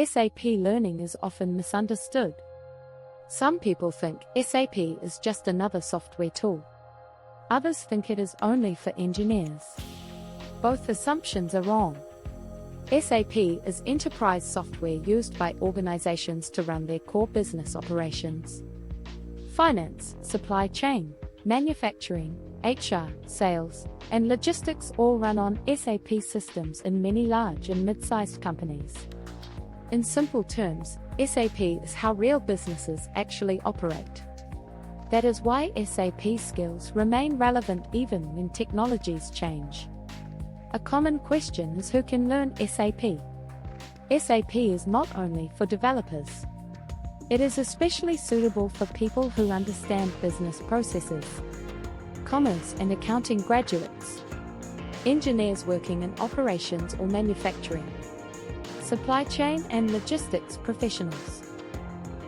SAP learning is often misunderstood. Some people think SAP is just another software tool. Others think it is only for engineers. Both assumptions are wrong. SAP is enterprise software used by organizations to run their core business operations. Finance, supply chain, manufacturing, HR, sales, and logistics all run on SAP systems in many large and mid-sized companies. In simple terms, SAP is how real businesses actually operate. That is why SAP skills remain relevant even when technologies change. A common question is who can learn SAP? SAP is not only for developers. It is especially suitable for people who understand business processes, commerce and accounting graduates, engineers working in operations or manufacturing, supply chain and logistics professionals,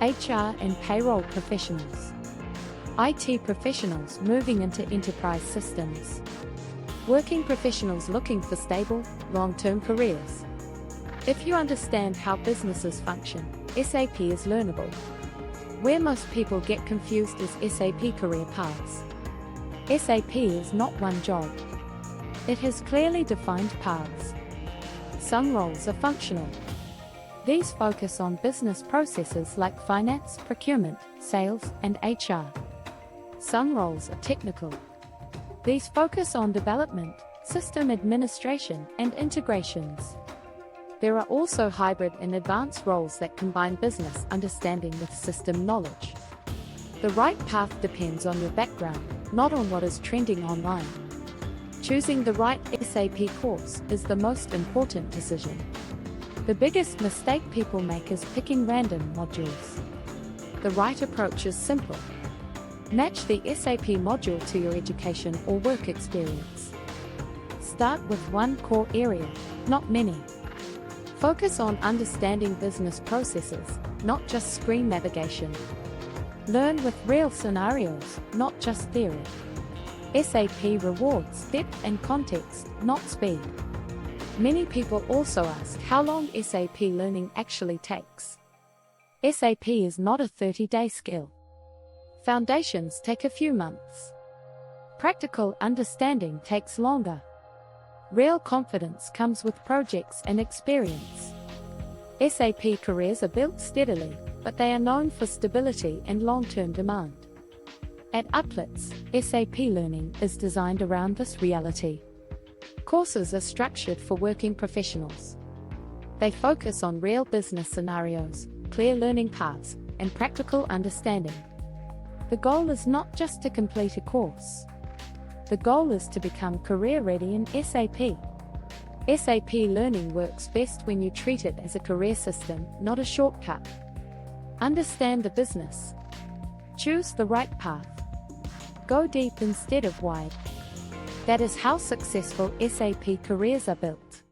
HR and payroll professionals, IT professionals moving into enterprise systems, working professionals looking for stable, long-term careers. If you understand how businesses function, SAP is learnable. Where most people get confused is SAP career paths. SAP is not one job. It has clearly defined paths. Some roles are functional. These focus on business processes like finance, procurement, sales, and HR. Some roles are technical. These focus on development, system administration, and integrations. There are also hybrid and advanced roles that combine business understanding with system knowledge. The right path depends on your background, not on what is trending online. Choosing the right SAP course is the most important decision. The biggest mistake people make is picking random modules. The right approach is simple. Match the SAP module to your education or work experience. Start with one core area, not many. Focus on understanding business processes, not just screen navigation. Learn with real scenarios, not just theory. SAP rewards depth and context, not speed. Many people also ask how long SAP learning actually takes. SAP is not a 30-day skill. Foundations take a few months. Practical understanding takes longer. Real confidence comes with projects and experience. SAP careers are built steadily, but they are known for stability and long-term demand. At Uplatz, SAP learning is designed around this reality. Courses are structured for working professionals. They focus on real business scenarios, clear learning paths, and practical understanding. The goal is not just to complete a course. The goal is to become career-ready in SAP. SAP learning works best when you treat it as a career system, not a shortcut. Understand the business. Choose the right path. Go deep instead of wide. That is how successful SAP careers are built.